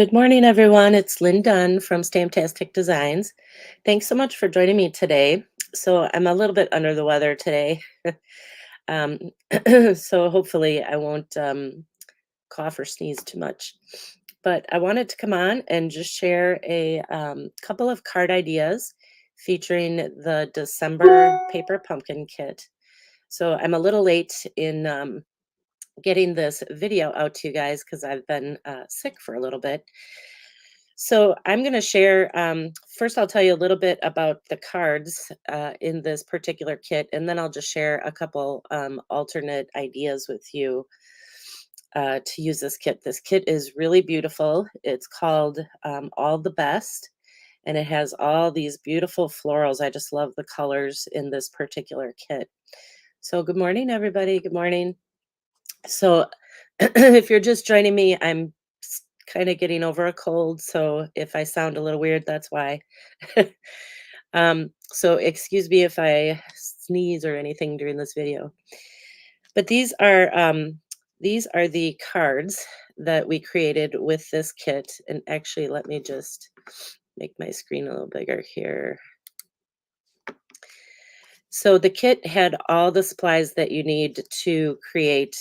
Good morning, everyone. It's Lynn Dunn from Stamtastic Designs. Thanks so much for joining me today. So I'm a little bit under the weather today. um, so hopefully I won't cough or sneeze too much. But I wanted to come on and just share a couple of card ideas featuring the December paper pumpkin kit. So I'm a little late in getting this video out to you guys because I've been sick for a little bit. So I'm going to share. First, I'll tell you a little bit about the cards in this particular kit, and then I'll just share a couple alternate ideas with you to use this kit. This kit is really beautiful. It's called All the Best, and it has all these beautiful florals. I just love the colors in this particular kit. So, good morning, everybody. Good morning. So, if you're just joining me, I'm kind of getting over a cold. So, if I sound a little weird, that's why. So, excuse me if I sneeze or anything during this video. But these are the cards that we created with this kit. And actually, let me just make my screen a little bigger here. So the kit had all the supplies that you need to create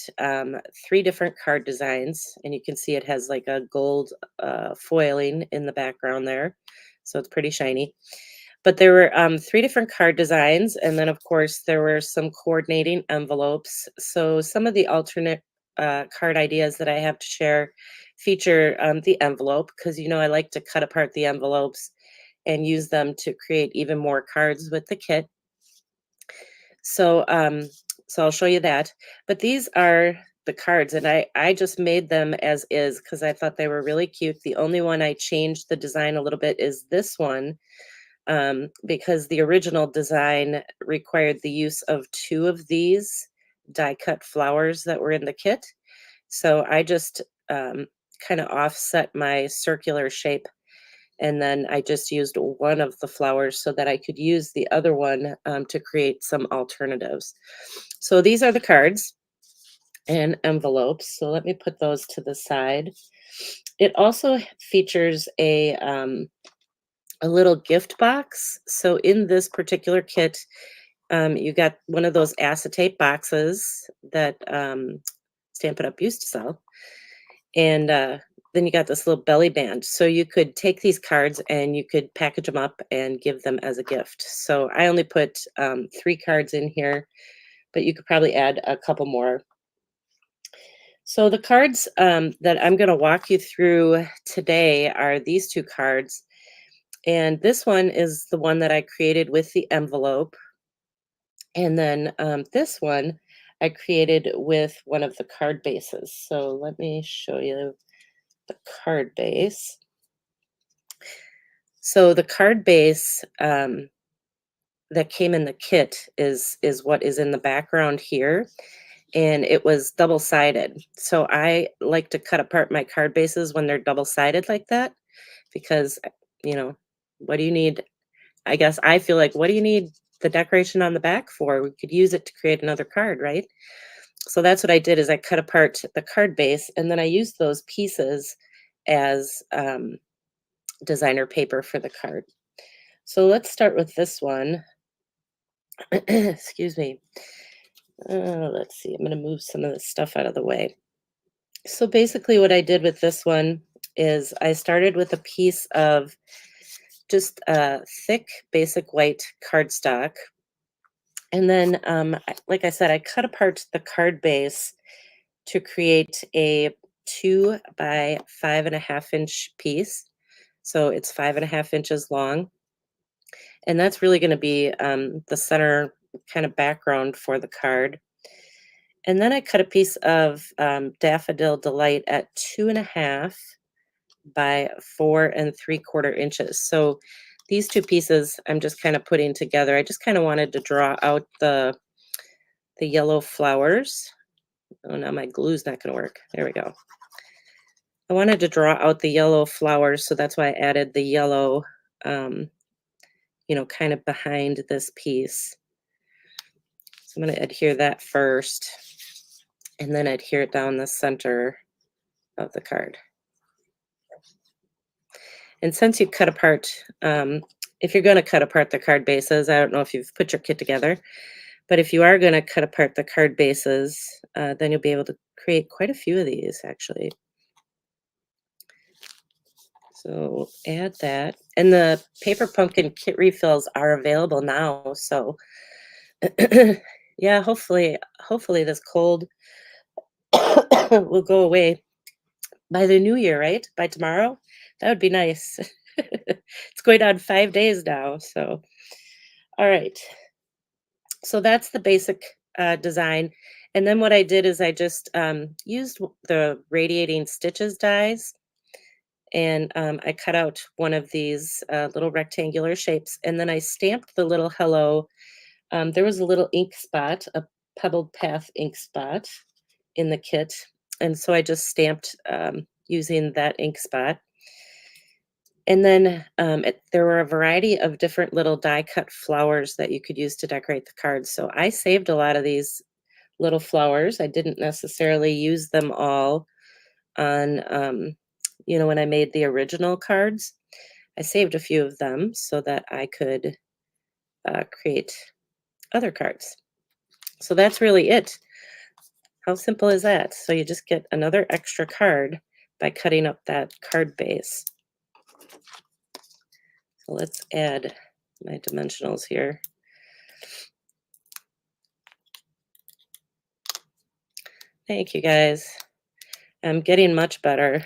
three different card designs, and you can see it has like a gold foiling in the background there, so it's pretty shiny. But there were three different card designs, and then of course there were some coordinating envelopes. So some of the alternate card ideas that I have to share feature the envelope because I like to cut apart the envelopes and use them to create even more cards with the kit. So, so I'll show you that. But these are the cards, and I just made them as is because I thought they were really cute. The only one I changed the design a little bit is this one, because the original design required the use of two of these die cut flowers that were in the kit. So I just kind of offset my circular shape, and then I just used one of the flowers so that I could use the other one to create some alternatives. So these are the cards and envelopes. So let me put those to the side. It also features a little gift box. So in this particular kit, you got one of those acetate boxes that Stampin' Up! Used to sell. And then you got this little belly band. So you could take these cards and you could package them up and give them as a gift. So I only put three cards in here, but you could probably add a couple more. So the cards that I'm going to walk you through today are these two cards. And this one is the one that I created with the envelope. And then this one I created with one of the card bases. So let me show you the card base. So the card base that came in the kit is what is in the background here, and it was double sided. So I like to cut apart my card bases when they're double sided like that because you know what do you need? I guess I feel like what do you need the decoration on the back for? We could use it to create another card, right? So that's what I did is I cut apart the card base and then I used those pieces as designer paper for the card. So let's start with this one. Excuse me. Let's see. I'm going to move some of this stuff out of the way. So basically, what I did with this one is I started with a piece of just thick, basic white cardstock. And then, like I said, I cut apart the card base to create a 2 by 5.5 inch piece. So it's 5.5 inches long. And that's really going to be the center kind of background for the card. And then I cut a piece of Daffodil Delight at 2.5 by 4 3/4 inches. So these two pieces I'm just kind of putting together. I just kind of wanted to draw out the yellow flowers. Oh, now my glue's not going to work. There we go. I wanted to draw out the yellow flowers, so that's why I added the yellow, um, kind of behind this piece. So I'm going to adhere that first, and then adhere it down the center of the card. And since you cut apart, if you're going to cut apart the card bases, I don't know if you've put your kit together, but if you are going to cut apart the card bases, then you'll be able to create quite a few of these actually. So add that. And the paper pumpkin kit refills are available now. So yeah, hopefully this cold will go away by the new year, right? By tomorrow? That would be nice. It's going on 5 days now, so all right. So that's the basic, design, and then what I did is I just, used the radiating stitches dies, and, I cut out one of these, little rectangular shapes, and then I stamped the little hello. There was a little ink spot, a Pebbled Path ink spot in the kit, and so I just stamped, using that ink spot. And then there were a variety of different little die cut flowers that you could use to decorate the cards. So I saved a lot of these little flowers. I didn't necessarily use them all on, when I made the original cards. I saved a few of them so that I could create other cards. So that's really it. How simple is that? So you just get another extra card by cutting up that card base. So let's add my dimensionals here. Thank you guys. I'm getting much better.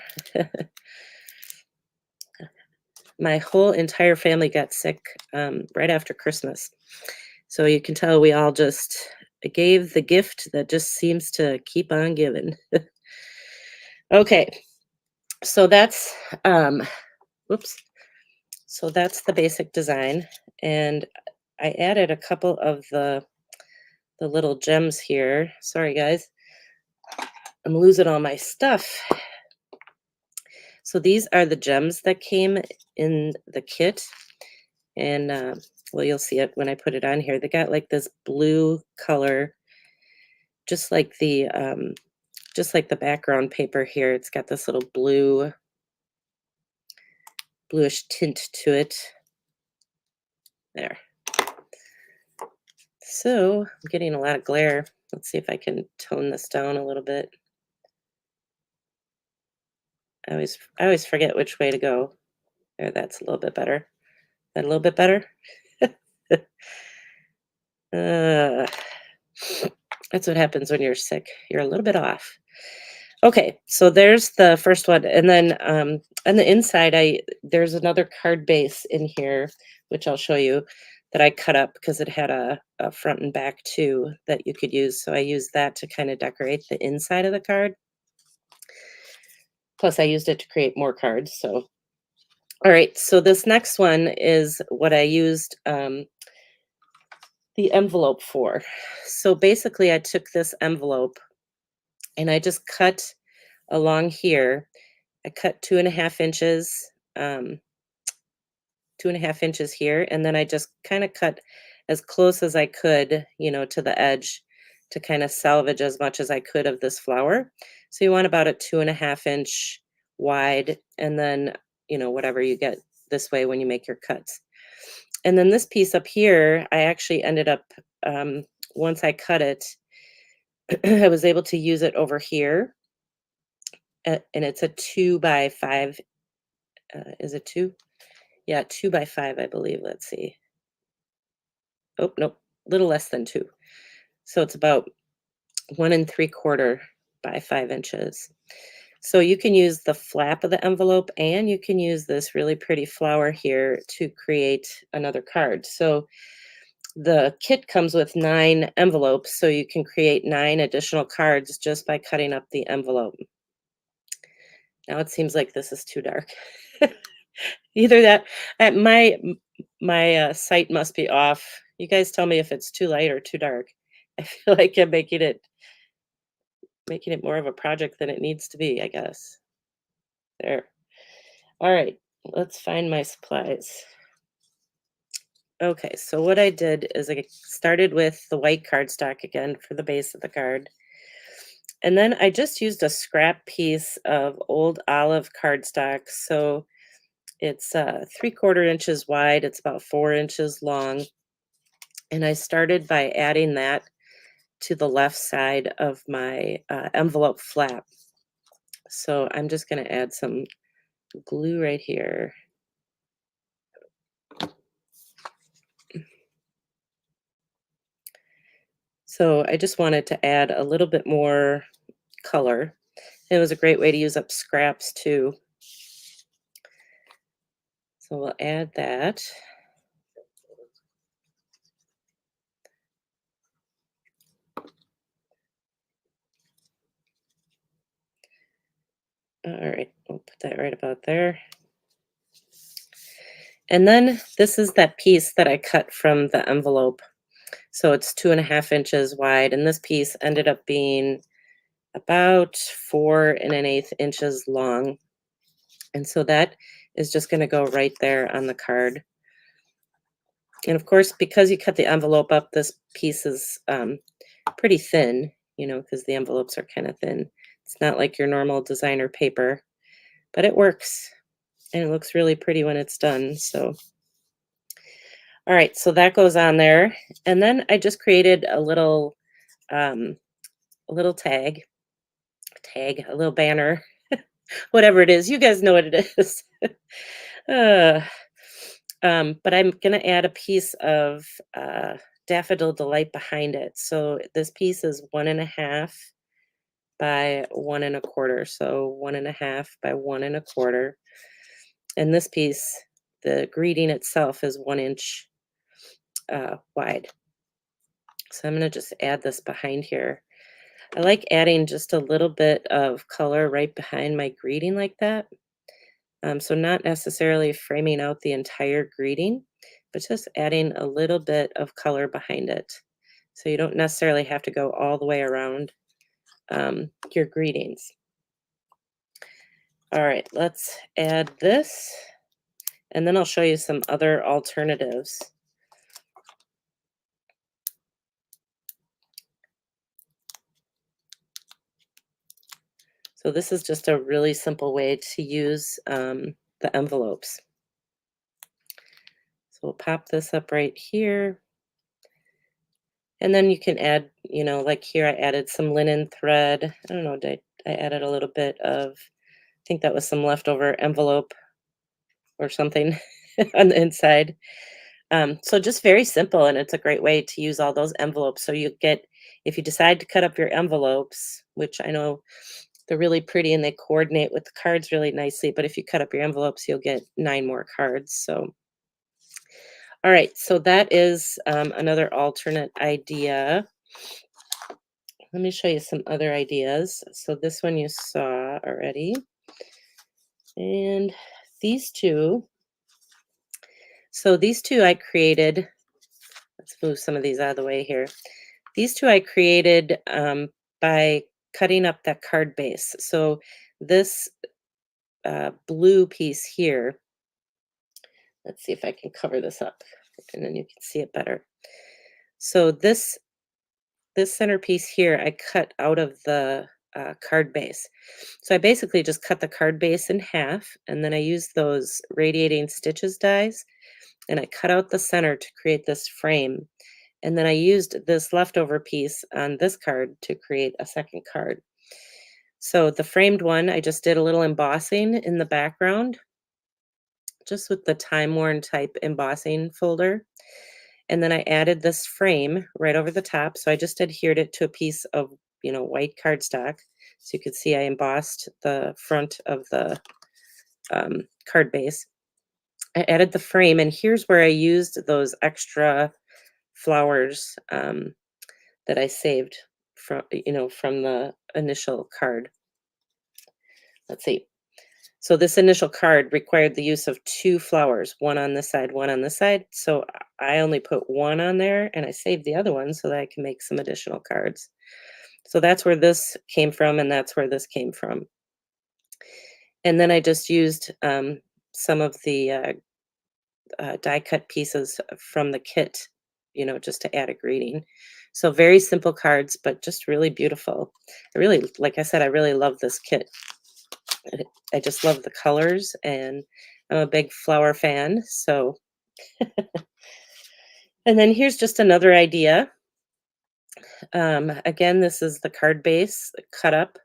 My whole entire family got sick right after Christmas. So you can tell we all just gave the gift that just seems to keep on giving. Okay, so that's whoops. So that's the basic design, and I added a couple of the little gems here. Sorry guys, I'm losing all my stuff. So these are the gems that came in the kit, and well, you'll see it when I put it on here. They got like this blue color, just like the background paper here. It's got this little bluish tint to it. There. So I'm getting a lot of glare. Let's see if I can tone this down a little bit. I always forget which way to go. There, that's a little bit better. That a little bit better? uh, that's what happens when you're sick. You're a little bit off. Okay, so there's the first one, and then on the inside, there's another card base in here, which I'll show you that I cut up because it had a front and back too that you could use. So I used that to kind of decorate the inside of the card. Plus, I used it to create more cards. So, all right, so this next one is what I used the envelope for. So basically, I took this envelope and I just cut along here. I cut 2.5 inches, 2.5 inches here, and then I just kind of cut as close as I could, to the edge to kind of salvage as much as I could of this flower. So you want about a 2.5 inch wide, and then, whatever you get this way when you make your cuts. And then this piece up here, I actually ended up, once I cut it, I was able to use it over here. And it's a 2 by 5. Is it two? Yeah, 2 by 5, I believe. Let's see. Oh, nope, little less than two. So it's about 1 3/4 by 5 inches. So you can use the flap of the envelope and you can use this really pretty flower here to create another card. So the kit comes with 9 envelopes, so you can create 9 additional cards just by cutting up the envelope. Now it seems like this is too dark. Either that, my sight must be off. You guys tell me if it's too light or too dark. I feel like I'm making it more of a project than it needs to be, I guess. There. All right, let's find my supplies. Okay, so what I did is I started with the white cardstock again for the base of the card. And then I just used a scrap piece of old olive cardstock. So It's 3/4 inches wide. It's about 4 inches long. And I started by adding that to the left side of my envelope flap. So I'm just going to add some glue right here. So I just wanted to add a little bit more color. It was a great way to use up scraps too. So we'll add that. All right, we'll put that right about there. And then this is that piece that I cut from the envelope. So it's 2.5 inches wide, and this piece ended up being about 4 1/8 inches long. And so that is just going to go right there on the card. And of course, because you cut the envelope up, this piece is pretty thin, because the envelopes are kind of thin. It's not like your normal designer paper, but it works and it looks really pretty when it's done. So, all right, so that goes on there. And then I just created um, a little a little banner, whatever it is. You guys know what it is. uh, but I'm going to add a piece of Daffodil Delight behind it. So this piece is 1.5 by 1 1/4. So 1.5 by 1 1/4. And this piece, the greeting itself is 1 inch wide. So I'm going to just add this behind here. I like adding just a little bit of color right behind my greeting like that. So not necessarily framing out the entire greeting, but just adding a little bit of color behind it. So you don't necessarily have to go all the way around your greetings. All right, let's add this, and then I'll show you some other alternatives. So this is just a really simple way to use the envelopes. So we'll pop this up right here. And then you can add, like here I added some linen thread. I don't know, I added a little bit of, I think that was some leftover envelope or something on the inside. So just very simple, and it's a great way to use all those envelopes. So you get, if you decide to cut up your envelopes, which I know they're really pretty and they coordinate with the cards really nicely, but if you cut up your envelopes, you'll get 9 more cards. So, all right, so that is another alternate idea. Let me show you some other ideas. So this one you saw already. And these two, so these two I created, let's move some of these out of the way here. These two I created by cutting up that card base. So this blue piece here, let's see if I can cover this up and then you can see it better. So this centerpiece here, I cut out of the card base. So I basically just cut the card base in half, and then I used those radiating stitches dies, and I cut out the center to create this frame. And then I used this leftover piece on this card to create a second card. So the framed one, I just did a little embossing in the background, just with the time worn type embossing folder. And then I added this frame right over the top. So I just adhered it to a piece of, white cardstock. So you could see I embossed the front of the card base. I added the frame, and here's where I used those extra flowers that I saved from the initial card. Let's see. So this initial card required the use of 2 flowers, one on this side, one on this side. So I only put one on there, and I saved the other one so that I can make some additional cards. So that's where this came from, and that's where this came from. And then I just used some of the die cut pieces from the kit, just to add a greeting. So very simple cards, but just really beautiful. Like I said, I really love this kit. I just love the colors, and I'm a big flower fan. So, and then here's just another idea. Again, this is the card base cut up.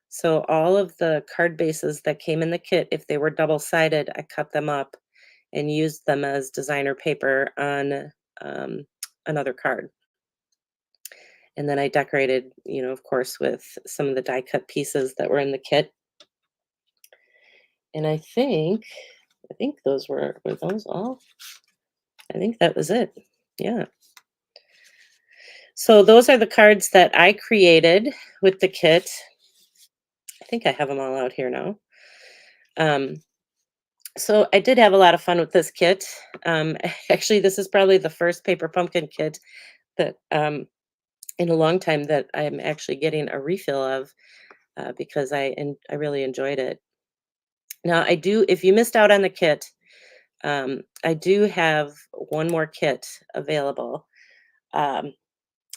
So all of the card bases that came in the kit, if they were double-sided, I cut them up and used them as designer paper on um, another card. And then I decorated, of course, with some of the die cut pieces that were in the kit. And I think were those all? I think that was it. Yeah. So those are the cards that I created with the kit. I think I have them all out here now. Um, so I did have a lot of fun with this kit. Actually, this is probably the first paper pumpkin kit that in a long time that I'm actually getting a refill of because I really enjoyed it. Now I do. If you missed out on the kit, I do have one more kit available. Um,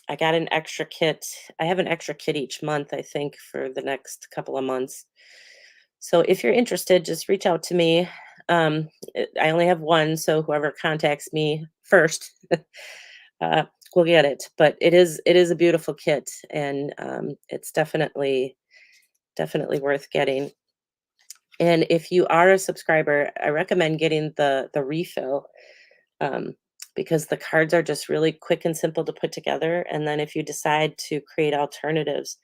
I got an extra kit. I have an extra kit each month, I think, for the next couple of months. So if you're interested, just reach out to me. I only have one, so whoever contacts me first uh, will get it. But it is a beautiful kit, and it's definitely worth getting. And if you are a subscriber, I recommend getting the refill um, because the cards are just really quick and simple to put together. And then if you decide to create alternatives,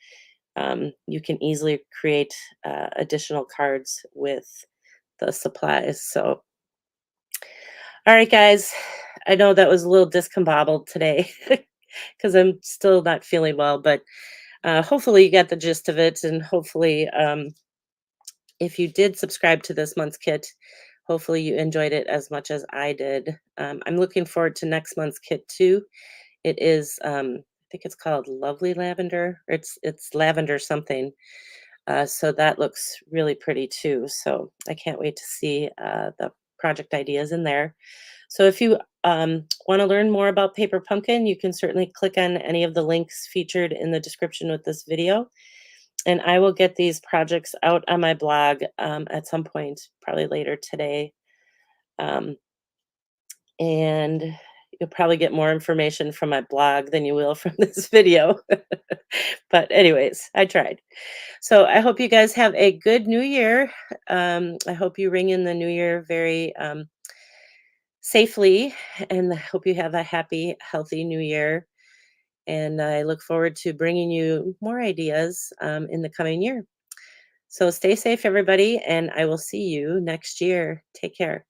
you can easily create additional cards with the supplies. So, all right, guys, I know that was a little discombobbled today because I'm still not feeling well, but hopefully you got the gist of it. And hopefully, if you did subscribe to this month's kit, hopefully you enjoyed it as much as I did. I'm looking forward to next month's kit too. It is, I think it's called Lovely Lavender. It's lavender something. So that looks really pretty too. So I can't wait to see the project ideas in there. So if you want to learn more about Paper Pumpkin, you can certainly click on any of the links featured in the description with this video. And I will get these projects out on my blog at some point, probably later today. Um, and you'll probably get more information from my blog than you will from this video. But anyways, I tried. So I hope you guys have a good new year. I hope you ring in the new year very safely, and I hope you have a happy, healthy new year. And I look forward to bringing you more ideas in the coming year. So stay safe, everybody, and I will see you next year. Take care.